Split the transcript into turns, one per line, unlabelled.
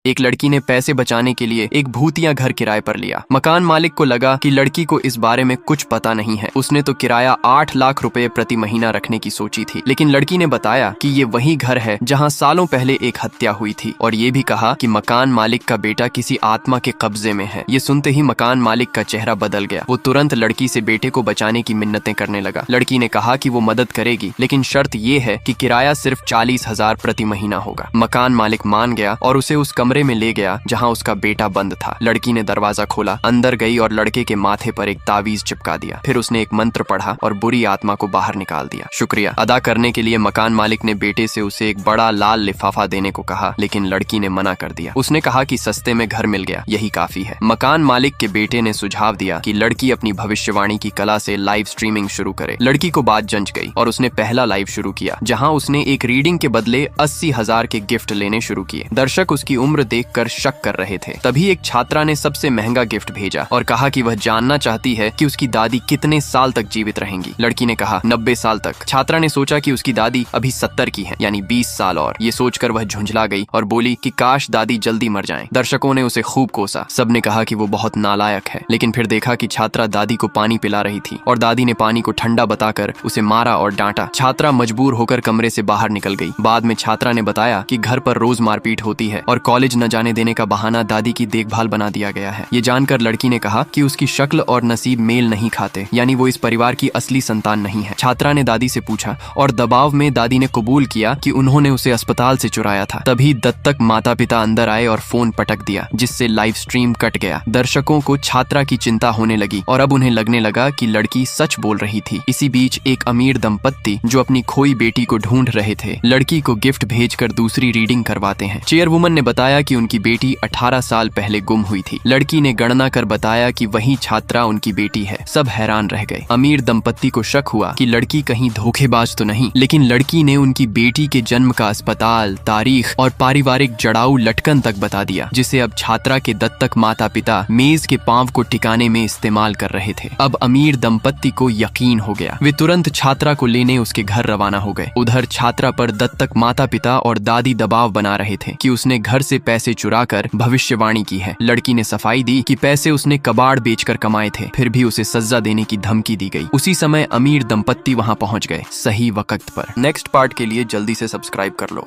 एक लड़की ने पैसे बचाने के लिए एक भूतिया घर किराए पर लिया। मकान मालिक को लगा कि लड़की को इस बारे में कुछ पता नहीं है। उसने तो किराया 8 लाख रुपए प्रति महीना रखने की सोची थी, लेकिन लड़की ने बताया कि ये वही घर है जहां सालों पहले एक हत्या हुई थी, और ये भी कहा कि मकान मालिक का बेटा किसी आत्मा के कब्जे में है। ये सुनते ही मकान मालिक का चेहरा बदल गया। वो तुरंत लड़की से बेटे को बचाने की मिन्नतें करने लगा। लड़की ने कहा कि वो मदद करेगी, लेकिन शर्त ये है कि किराया सिर्फ 40,000 प्रति महीना होगा। मकान मालिक मान गया और उसे उस कमरे में ले गया जहां उसका बेटा बंद था। लड़की ने दरवाजा खोला, अंदर गई और लड़के के माथे पर एक तावीज चिपका दिया। फिर उसने एक मंत्र पढ़ा और बुरी आत्मा को बाहर निकाल दिया। शुक्रिया अदा करने के लिए मकान मालिक ने बेटे से उसे एक बड़ा लाल लिफाफा देने को कहा, लेकिन लड़की ने मना कर दिया। उसने कहा कि सस्ते में घर मिल गया, यही काफी है। मकान मालिक के बेटे ने सुझाव दिया कि लड़की अपनी भविष्यवाणी की कला से लाइव स्ट्रीमिंग शुरू करे। लड़की को बात जंच गई और उसने पहला लाइव शुरू किया, जहां उसने एक रीडिंग के बदले 80,000 के गिफ्ट लेने शुरू किए। दर्शक उसकी उम्र देखकर शक कर रहे थे। तभी एक छात्रा ने सबसे महंगा गिफ्ट भेजा और कहा कि वह जानना चाहती है कि उसकी दादी कितने साल तक जीवित रहेंगी। लड़की ने कहा 90 साल तक। छात्रा ने सोचा कि उसकी दादी अभी 70 की है, यानी 20 साल और। ये सोचकर वह झुंझला गई और बोली कि काश दादी जल्दी मर जाएं। दर्शकों ने उसे खूब कोसा। सबने कहा कि वो बहुत नालायक है, लेकिन फिर देखा कि छात्रा दादी को पानी पिला रही थी और दादी ने पानी को ठंडा बताकर उसे मारा और डांटा। छात्रा मजबूर होकर कमरे से बाहर निकल गई। बाद में छात्रा ने बताया कि घर पर रोज मारपीट होती है और कॉलेज न जाने देने का बहाना दादी की देखभाल बना दिया गया है। ये जानकर लड़की ने कहा कि उसकी शक्ल और नसीब मेल नहीं खाते, यानी वो इस परिवार की असली संतान नहीं है। छात्रा ने दादी से पूछा और दबाव में दादी ने कबूल किया कि उन्होंने उसे अस्पताल से चुराया था। तभी दत्तक माता पिता अंदर आए और फोन पटक दिया, जिससे लाइव स्ट्रीम कट गया। दर्शकों को छात्रा की चिंता होने लगी और अब उन्हें लगने लगा कि लड़की सच बोल रही थी। इसी बीच एक अमीर दंपत्ति जो अपनी खोई बेटी को ढूंढ रहे थे, लड़की को गिफ्ट भेजकर दूसरी रीडिंग करवाते हैं। चेयरवुमन ने बताया कि उनकी बेटी 18 साल पहले गुम हुई थी। लड़की ने गणना कर बताया कि वही छात्रा उनकी बेटी है। सब हैरान रह गए। अमीर दंपत्ति को शक हुआ कि लड़की कहीं धोखेबाज तो नहीं, लेकिन लड़की ने उनकी बेटी के जन्म का अस्पताल, तारीख और पारिवारिक जड़ाऊ लटकन तक बता दिया, जिसे अब छात्रा के दत्तक माता पिता मेज के पांव को टिकाने में इस्तेमाल कर रहे थे। अब अमीर दंपत्ति को यकीन हो गया। वे तुरंत छात्रा को लेने उसके घर रवाना हो गए। उधर छात्रा पर दत्तक माता पिता और दादी दबाव बना रहे थे कि उसने घर से पैसे चुराकर भविष्यवाणी की है। लड़की ने सफाई दी कि पैसे उसने कबाड़ बेचकर कमाए थे, फिर भी उसे सजा देने की धमकी दी गई। उसी समय अमीर दंपत्ति वहां पहुंच गए, सही वक्त पर। नेक्स्ट पार्ट के लिए जल्दी से सब्सक्राइब कर लो।